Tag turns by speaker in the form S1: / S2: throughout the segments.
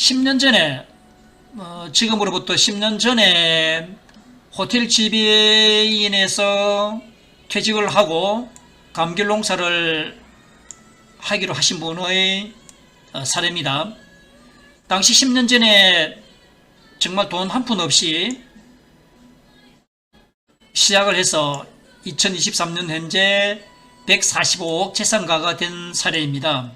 S1: 10년 전에 지금으로부터 10년 전에 호텔 지배인에서 퇴직을 하고 감귤 농사를 하기로 하신 분의 사례입니다. 당시 10년 전에 정말 돈 한 푼 없이 시작을 해서 2023년 현재 145억 재산가가 된 사례입니다.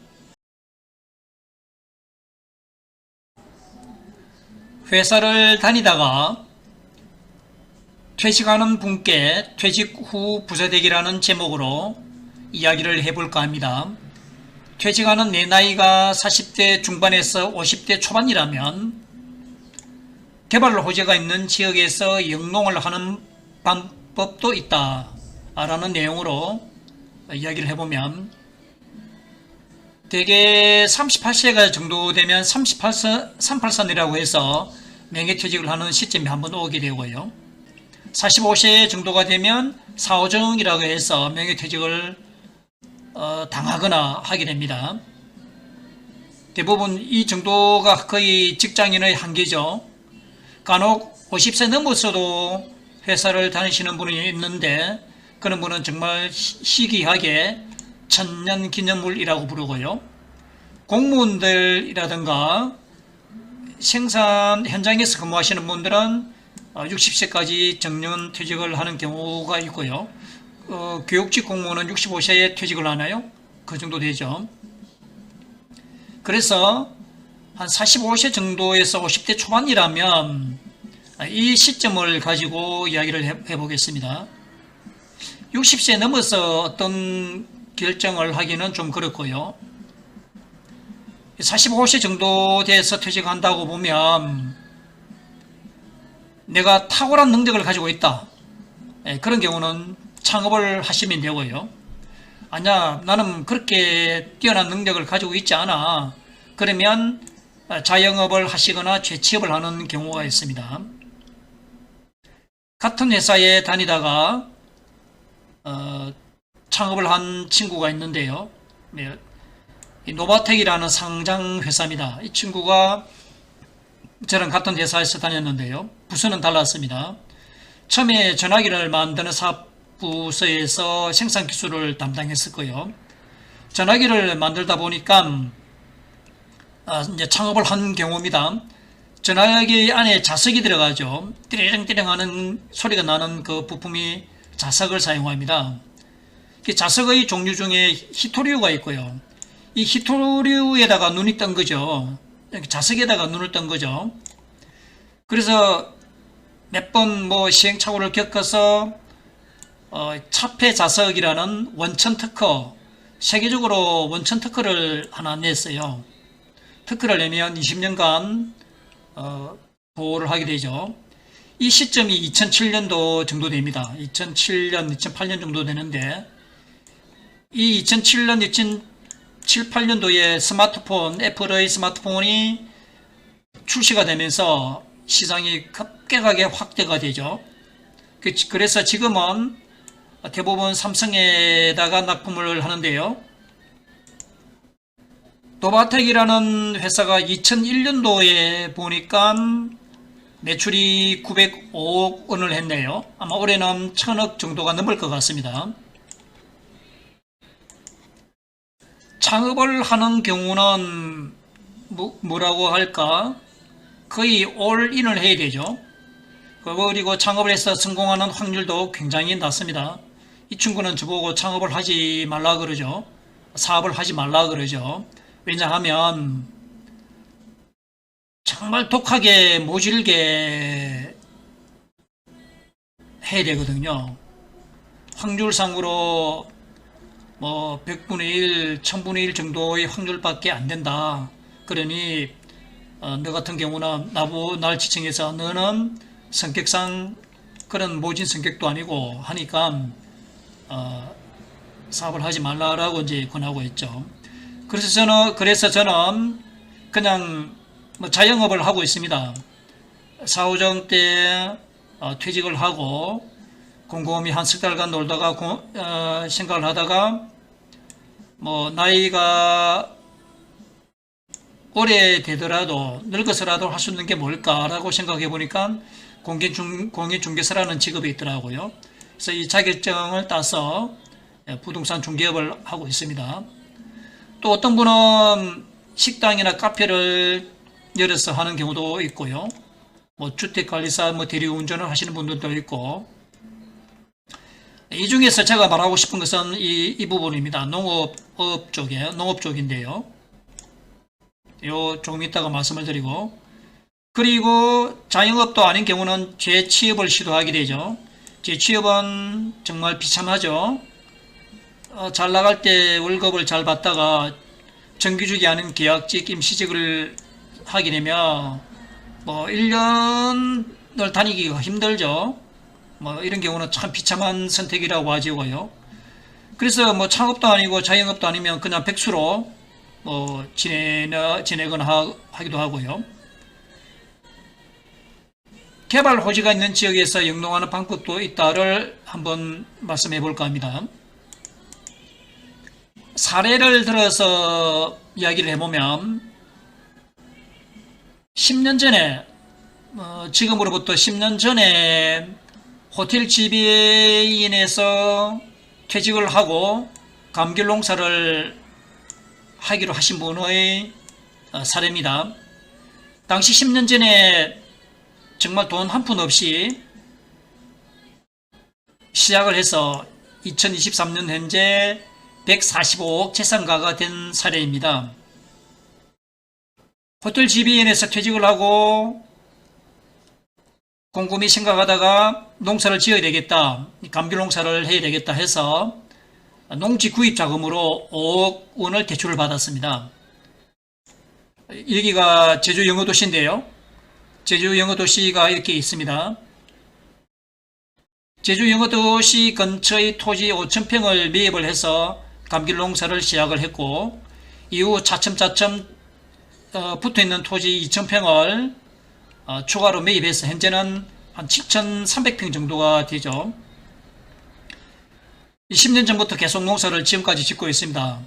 S1: 회사를 다니다가 퇴직하는 분께 퇴직 후 부자되기라는 제목으로 이야기를 해볼까 합니다. 퇴직하는 내 나이가 40대 중반에서 50대 초반이라면 개발 호재가 있는 지역에서 영농을 하는 방법도 있다 라는 내용으로 이야기를 해보면, 대개 38세가 정도 되면 38선이라고 해서 명예퇴직을 하는 시점이 한번 오게 되고요, 45세 정도가 되면 사오정이라고 해서 명예퇴직을 당하거나 하게 됩니다. 대부분 이 정도가 거의 직장인의 한계죠. 간혹 50세 넘어서도 회사를 다니시는 분이 있는데, 그런 분은 정말 희귀하게 천년기념물이라고 부르고요, 공무원들이라든가 생산 현장에서 근무하시는 분들은 60세까지 정년퇴직을 하는 경우가 있고요, 교육직 공무원은 65세에 퇴직을 하나요? 그 정도 되죠. 그래서 한 45세 정도에서 50대 초반이라면 이 시점을 가지고 이야기를 해보겠습니다. 60세 넘어서 어떤 결정을 하기는 좀 그렇고요, 45세 정도 돼서 퇴직한다고 보면 내가 탁월한 능력을 가지고 있다, 그런 경우는 창업을 하시면 되고요, 아니야 나는 그렇게 뛰어난 능력을 가지고 있지 않아, 그러면 자영업을 하시거나 재취업을 하는 경우가 있습니다. 같은 회사에 다니다가 창업을 한 친구가 있는데요, 노바텍이라는 상장 회사입니다. 이 친구가 저랑 같은 회사에서 다녔는데요, 부서는 달랐습니다. 처음에 전화기를 만드는 사업부서에서 생산 기술을 담당했었고요, 전화기를 만들다 보니까 이제 창업을 한 경우입니다. 전화기 안에 자석이 들어가죠. 띠링띠링 하는 소리가 나는 그 부품이 자석을 사용합니다. 자석의 종류 중에 히토류가 있고요, 이 히토류에다가 눈이 뜬 거죠. 자석에다가 눈을 뜬 거죠. 그래서 몇 번 시행착오를 겪어서 차폐 자석이라는 원천 특허, 세계적으로 원천 특허를 하나 냈어요. 특허를 내면 20년간 보호를 하게 되죠. 이 시점이 2007년도 정도 됩니다. 2007년, 2008년 정도 되는데, 이 2007년, 2007, 8년도에 스마트폰, 애플의 스마트폰이 출시가 되면서 시장이 급격하게 확대가 되죠. 그래서 지금은 대부분 삼성에다가 납품을 하는데요, 노바텍이라는 회사가 2001년도에 보니까 매출이 905억 원을 했네요. 아마 올해는 1000억 정도가 넘을 것 같습니다. 창업을 하는 경우는 뭐라고 할까? 거의 올인을 해야 되죠. 그리고 창업을 해서 성공하는 확률도 굉장히 낮습니다. 이 친구는 저보고 창업을 하지 말라 그러죠. 사업을 하지 말라 그러죠. 왜냐하면 정말 독하게 모질게 해야 되거든요. 확률상으로 100분의 1, 1000분의 1 정도의 확률밖에 안 된다. 그러니 너 같은 경우는 날 지칭해서 너는 성격상 그런 모진 성격도 아니고 하니까 사업을 하지 말라라고 이제 권하고 있죠. 그래서 저는 그냥 자영업을 하고 있습니다. 사오정 때 퇴직을 하고 곰곰이 한 석 달간 놀다가 생각을 하다가 나이가 오래되더라도 늙어서라도 할 수 있는 게 뭘까라고 생각해 보니까 공인중개사라는 직업이 있더라고요. 그래서 이 자격증을 따서 부동산 중개업을 하고 있습니다. 또 어떤 분은 식당이나 카페를 열어서 하는 경우도 있고요. 뭐 주택관리사, 뭐 대리운전을 하시는 분들도 있고, 이 중에서 제가 말하고 싶은 것은 이 부분입니다. 농업 쪽인데요. 요 조금 이따가 말씀을 드리고, 그리고 자영업도 아닌 경우는 재취업을 시도하게 되죠. 재취업은 정말 비참하죠. 잘 나갈 때 월급을 잘 받다가 정규직이 아닌 계약직, 임시직을 하게 되면 뭐 1년을 다니기가 힘들죠. 뭐 이런 경우는 참 비참한 선택이라고 하지고요. 그래서 뭐 창업도 아니고 자영업도 아니면 그냥 백수로 뭐 지내거나 하기도 하고요. 개발 호지가 있는 지역에서 영농하는 방법도 있다를 한번 말씀해 볼까 합니다. 사례를 들어서 이야기를 해보면 10년 전에 지금으로부터 10년 전에 호텔 지배인에서 퇴직을 하고 감귤 농사를 하기로 하신 분의 사례입니다. 당시 10년 전에 정말 돈 한 푼 없이 시작을 해서 2023년 현재 145억 재산가가 된 사례입니다. 호텔 지배인에서 퇴직을 하고 곰곰이 생각하다가 농사를 지어야 되겠다, 감귤 농사를 해야 되겠다 해서 농지 구입 자금으로 5억 원을 대출을 받았습니다. 여기가 제주 영어도시인데요. 제주 영어도시가 이렇게 있습니다. 제주 영어도시 근처의 토지 5,000평을 매입을 해서 감귤 농사를 시작을 했고, 이후 차츰차츰 붙어있는 토지 2,000평을 추가로 매입해서 현재는 한 7,300평 정도가 되죠. 20년 전부터 계속 농사를 지금까지 짓고 있습니다.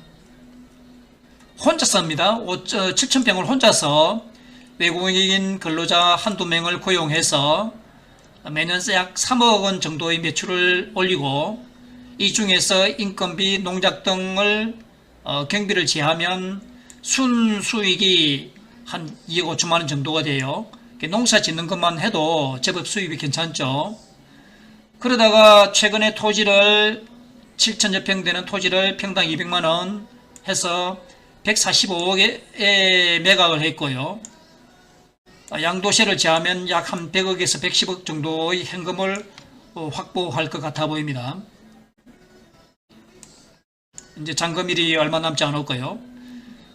S1: 혼자서 합니다. 7,000평을 혼자서 외국인 근로자 한두 명을 고용해서 매년 약 3억 원 정도의 매출을 올리고, 이 중에서 인건비, 농작 등을 경비를 제하면 순수익이 한 2억 5천만 원 정도가 돼요. 농사 짓는 것만 해도 제법 수입이 괜찮죠. 그러다가 최근에 토지를 7천여 평 되는 토지를 평당 200만 원 해서 145억에 매각을 했고요. 양도세를 제하면 약 한 100억에서 110억 정도의 현금을 확보할 것 같아 보입니다. 이제 잔금일이 얼마 남지 않았고요.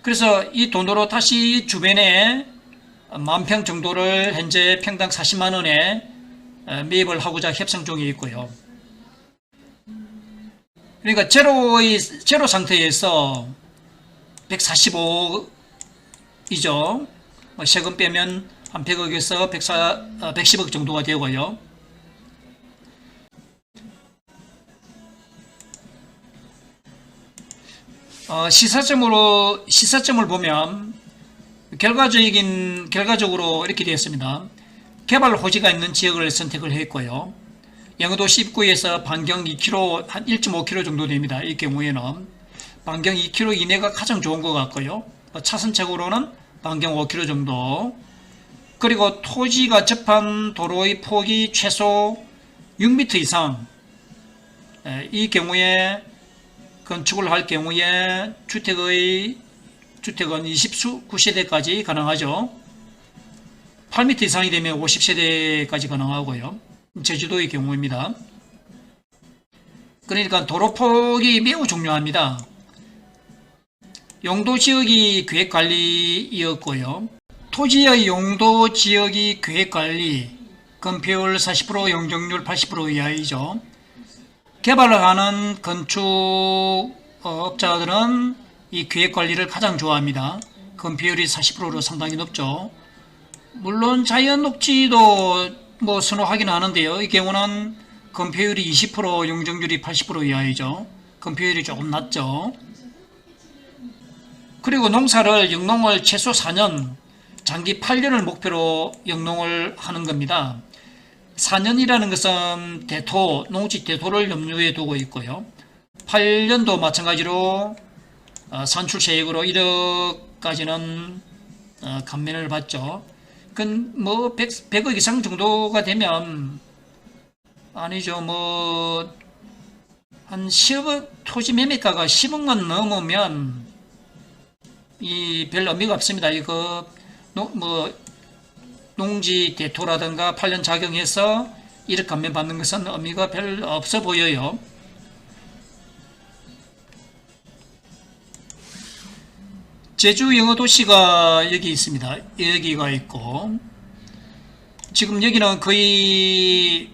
S1: 그래서 이 돈으로 다시 주변에 10,000평 정도를 현재 평당 40만 원에 매입을 하고자 협상 중에 있고요. 그러니까 제로 상태에서 145억이죠. 세금 빼면 한 100억에서 110억 정도가 되고요. 시사점을 보면 결과적으로 이렇게 되었습니다. 개발 호지가 있는 지역을 선택을 했고요. 영어도시 입구에서 반경 2km, 한 1.5km 정도 됩니다. 이 경우에는 반경 2km 이내가 가장 좋은 것 같고요. 차선책으로는 반경 5km 정도. 그리고 토지가 접한 도로의 폭이 최소 6m 이상. 이 경우에 건축을 할 경우에 주택은 29세대까지 가능하죠. 8m 이상이 되면 50세대까지 가능하고요. 제주도의 경우입니다. 그러니까 도로폭이 매우 중요합니다. 용도지역이 계획관리이었고요. 토지의 용도지역이 계획관리, 건폐율 40%, 용적률 80% 이하이죠. 개발을 하는 건축업자들은 이 계획관리를 가장 좋아합니다. 건폐율이 40%로 상당히 높죠. 물론 자연녹지도 뭐 선호하긴 하는데요. 이 경우는 건폐율이 20%, 용적률이 80% 이하이죠. 건폐율이 조금 낮죠. 그리고 농사를 영농을 최소 4년, 장기 8년을 목표로 영농을 하는 겁니다. 4년이라는 것은 대토, 농지 대토를 염두에 두고 있고요. 8년도 마찬가지로 산출세액으로 1억까지는 감면을 받죠. 그건 뭐 100억 이상 정도가 되면 아니죠. 뭐 한 10억 토지 매매가가 10억만 넘으면 이 별 의미가 없습니다. 이거 뭐 농지 대토라든가 8년 작용해서 1억 감면 받는 것은 의미가 별 없어 보여요. 제주 영어도시가 여기 있습니다. 여기가 있고, 지금 여기는 거의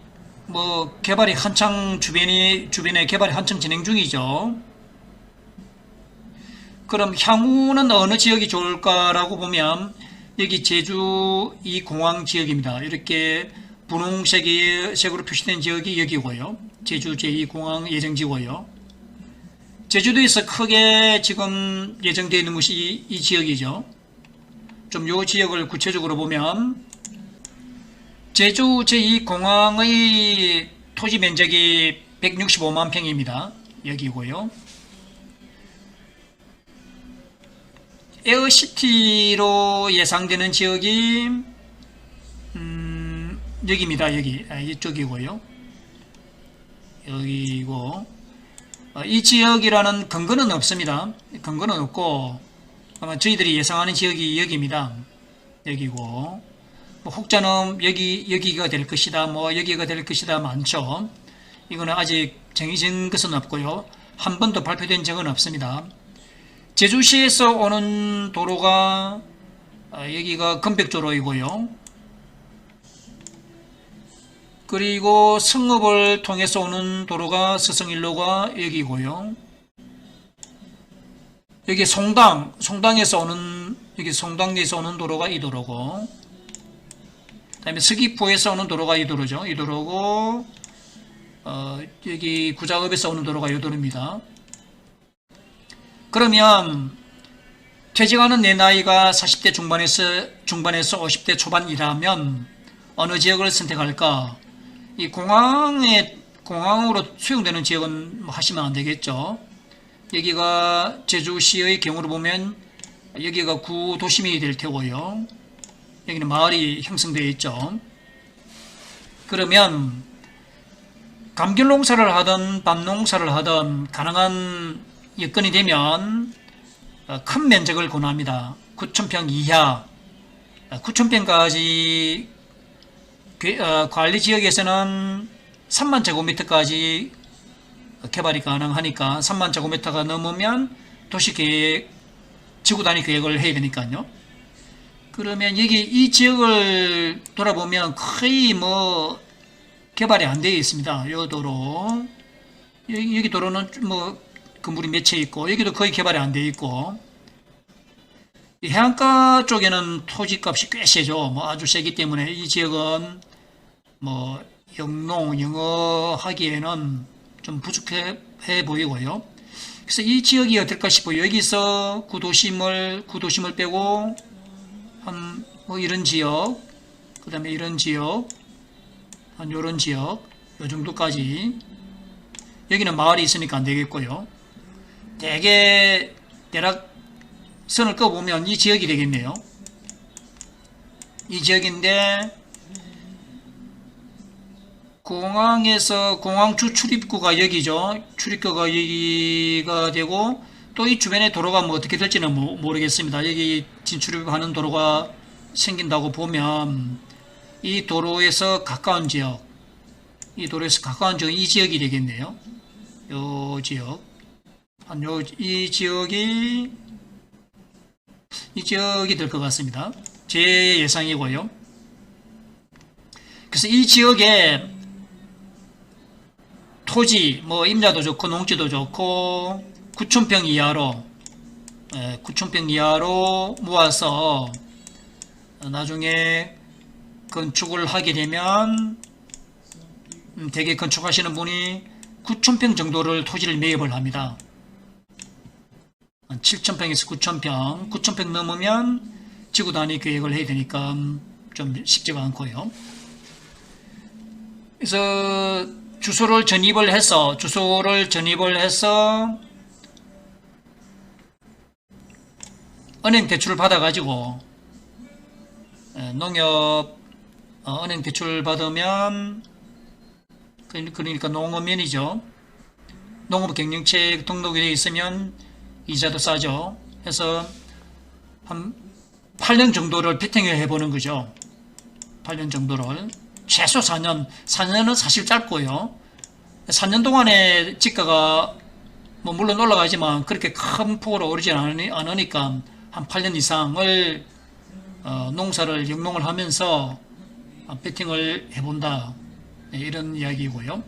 S1: 뭐 개발이 한창 주변에 개발이 한창 진행 중이죠. 그럼 향후는 어느 지역이 좋을까라고 보면 여기 제주 이 공항 지역입니다. 이렇게 분홍색으로 표시된 지역이 여기고요. 제주 제2공항 예정지고요. 제주도에서 크게 지금 예정되어 있는 것이 이 지역이죠. 좀 요 지역을 구체적으로 보면 제주 제2공항의 토지 면적이 165만 평입니다. 여기고요. 에어시티로 예상되는 지역이 여기입니다. 여기 이쪽이고요. 여기고 이 지역이라는 근거는 없습니다. 근거는 없고 아마 저희들이 예상하는 지역이 여기입니다. 여기고 뭐 혹자는 여기가 될 것이다, 뭐 여기가 될 것이다 많죠. 이거는 아직 정해진 것은 없고요. 한 번도 발표된 적은 없습니다. 제주시에서 오는 도로가 여기가 금백도로이고요. 그리고 성읍을 통해서 오는 도로가 서성일로가 여기고요. 여기 송당에서 오는 도로가 이 도로고, 그 다음에 서귀포에서 오는 도로가 이 도로죠. 이 도로고, 여기 구작읍에서 오는 도로가 이 도로입니다. 그러면 퇴직하는 내 나이가 40대 중반에서 50대 초반이라면 어느 지역을 선택할까? 이 공항으로 수용되는 지역은 하시면 안 되겠죠. 여기가 제주시의 경우로 보면 여기가 구도심이 될 테고요. 여기는 마을이 형성되어 있죠. 그러면 감귤농사를 하든 밤농사를 하든 가능한 여건이 되면 큰 면적을 권합니다. 9,000평 이하, 9,000평까지 관리지역에서는 3만 제곱미터까지 개발이 가능하니까 3만 제곱미터가 넘으면 도시계획, 지구단위 계획을 해야 되니까요. 그러면 여기 이 지역을 돌아보면 거의 뭐 개발이 안 되어 있습니다. 요 도로, 여기 도로는 뭐 건물이 몇 채 있고, 여기도 거의 개발이 안 되어 있고, 해안가 쪽에는 토지값이 꽤 세죠. 뭐 아주 세기 때문에 이 지역은 뭐 영어하기에는 좀 부족해 보이고요. 그래서 이 지역이 어떨까 싶어요. 여기서 구도심을 빼고 한 뭐 이런 지역, 그 다음에 이런 지역, 한 요런 지역, 요 정도까지. 여기는 마을이 있으니까 안 되겠고요. 대개 대략선을 꺼보면 이 지역이 되겠네요. 이 지역인데 공항에서 공항 주 출입구가 여기죠. 출입구가 여기가 되고 또 이 주변의 도로가 뭐 어떻게 될지는 모르겠습니다. 여기 진출입하는 도로가 생긴다고 보면 이 도로에서 가까운 지역, 이 지역이 되겠네요. 요 지역, 이 지역이 될 것 같습니다. 제 예상이고요. 그래서 이 지역에 토지, 뭐 임야도 좋고 농지도 좋고 9,000평 이하로 모아서 나중에 건축을 하게 되면 대개 건축하시는 분이 9,000평 정도를 토지를 매입을 합니다. 7,000평에서 9,000평, 9,000평 넘으면 지구 단위 계획을 해야 되니까 좀 쉽지가 않고요. 그래서 주소를 전입을 해서 은행 대출을 받아가지고 농협 은행 대출 받으면 그러니까 농어민이죠. 농업 경영체 등록이 되어 있으면 이자도 싸죠. 해서 한 8년 정도를 베팅을 해보는 거죠. 8년 정도를. 최소 4년. 4년은 사실 짧고요. 4년 동안에 지가가 뭐 물론 올라가지만 그렇게 큰 폭으로 오르지 않으니까 한 8년 이상을 농사를 영농을 하면서 베팅을 해본다. 네, 이런 이야기고요.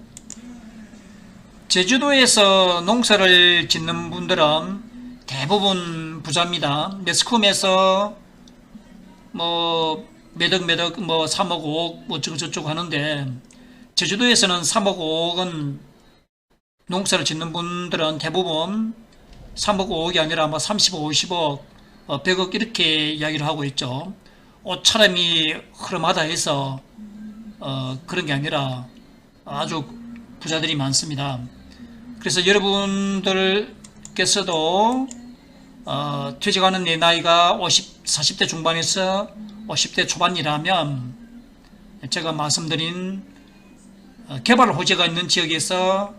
S1: 제주도에서 농사를 짓는 분들은 대부분 부자입니다. 매스컴에서 뭐 매덕 뭐 3억 5억 뭐 어쩌고저쩌고 하는데 제주도에서는 3억 5억은 농사를 짓는 분들은 대부분 3억 5억이 아니라 뭐 30억 50억 100억 이렇게 이야기를 하고 있죠. 옷차림이 흐름하다 해서 그런 게 아니라 아주 부자들이 많습니다. 그래서 여러분들께서도 퇴직하는 내 나이가 40대 중반에서 50대 초반이라면 제가 말씀드린 개발 호재가 있는 지역에서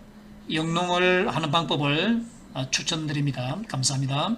S1: 영농을 하는 방법을 추천드립니다. 감사합니다.